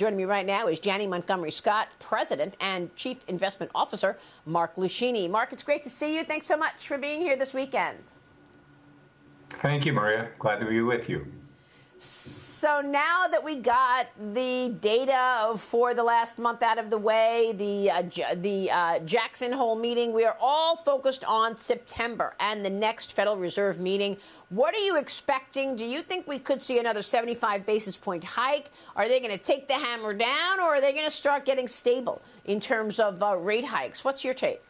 Joining me right now is Janney Montgomery Scott, President and Chief Investment Officer, Mark Luschini. Mark, it's great to see you. Thanks so much for being here this weekend. Thank you, Maria. Glad to be with you. So now that we got the data for the last month out of the way, the Jackson Hole meeting, we are all focused on September and the next Federal Reserve meeting. What are you expecting? Do you think we could see another 75 basis point hike? Are they going to take the hammer down, or are they going to start getting stable in terms of rate hikes? What's your take?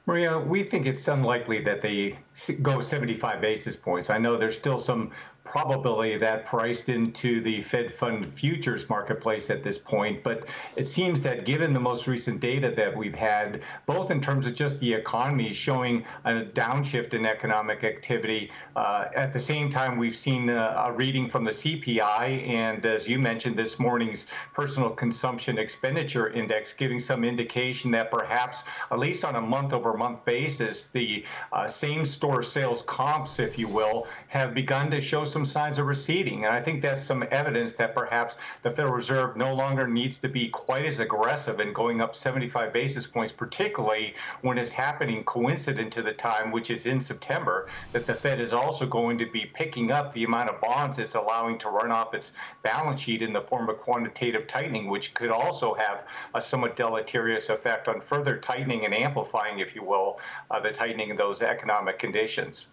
Maria, we think it's unlikely that they go 75 basis points. I know there's still some probability that priced into the Fed fund futures marketplace at this point, but it seems that given the most recent data that we've had, both in terms of just the economy showing a downshift in economic activity, at the same time we've seen a reading from the CPI and, as you mentioned, this morning's personal consumption expenditure index giving some indication that perhaps, at least on a month-over-month basis, the same-store sales comps, if you will, have begun to show some signs of receding. And I think that's some evidence that perhaps the Federal Reserve no longer needs to be quite as aggressive in going up 75 basis points, particularly when it's happening coincident to the time, which is in September, that the Fed is also going to be picking up the amount of bonds it's allowing to run off its balance sheet in the form of quantitative tightening, which could also have a somewhat deleterious effect on further tightening and amplifying, if you will, the tightening of those economic conditions.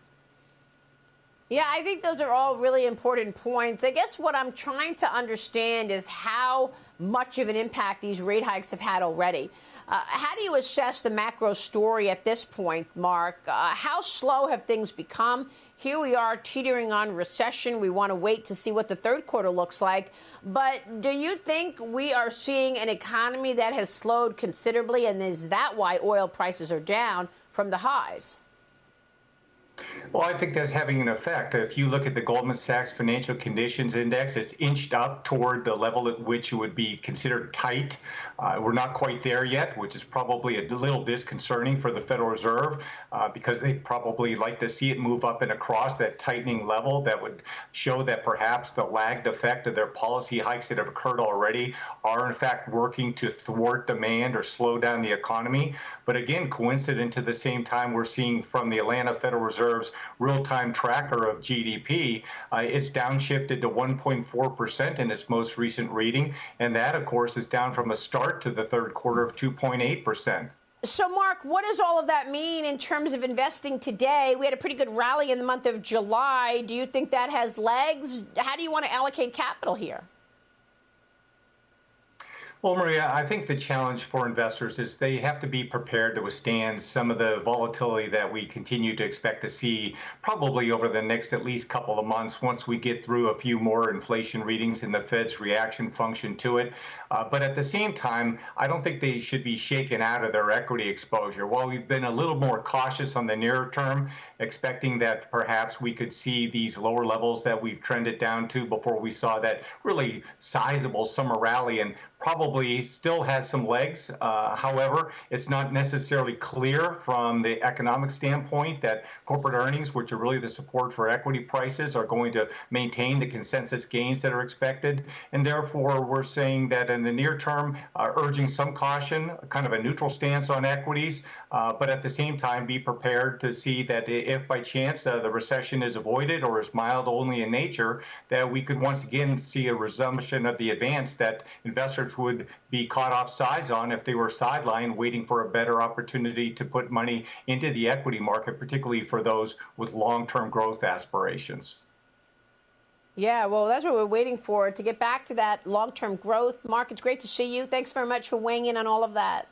Yeah, I think those are all really important points. I guess what I'm trying to understand is how much of an impact these rate hikes have had already. How do you assess the macro story at this point, Mark? How slow have things become? Here we are teetering on recession. We want to wait to see what the third quarter looks like. But do you think we are seeing an economy that has slowed considerably? And is that why oil prices are down from the highs? Well, I think that's having an effect. If you look at the Goldman Sachs Financial Conditions Index, it's inched up toward the level at which it would be considered tight. We're not quite there yet, which is probably a little disconcerting for the Federal Reserve because they probably like to see it move up and across that tightening level. That would show that perhaps the lagged effect of their policy hikes that have occurred already are in fact working to thwart demand or slow down the economy. But again, coincident to the same time we're seeing from the Atlanta Federal Reserve's real-time tracker of GDP, it's downshifted to 1.4% in its most recent reading. And that, of course, is down from a start to the third quarter of 2.8%. So, Mark, what does all of that mean in terms of investing today? We had a pretty good rally in the month of July. Do you think that has legs? How do you want to allocate capital here? Well, Maria, I think the challenge for investors is they have to be prepared to withstand some of the volatility that we continue to expect to see probably over the next at least couple of months once we get through a few more inflation readings and the Fed's reaction function to it. But at the same time, I don't think they should be shaken out of their equity exposure. While we've been a little more cautious on the nearer term, expecting that perhaps we could see these lower levels that we've trended down to before we saw that really sizable summer rally, and probably still has some legs. However, it's not necessarily clear from the economic standpoint that corporate earnings, which are really the support for equity prices, are going to maintain the consensus gains that are expected. And therefore, we're saying that in the near term, urging some caution, kind of a neutral stance on equities, but at the same time, be prepared to see that if by chance the recession is avoided or is mild only in nature, that we could once again see a resumption of the advance that investors would be caught off sides on if they were sidelined waiting for a better opportunity to put money into the equity market, particularly for those with long-term growth aspirations. Yeah, well, that's what we're waiting for, to get back to that long-term growth. Mark, it's great to see you. Thanks very much for weighing in on all of that.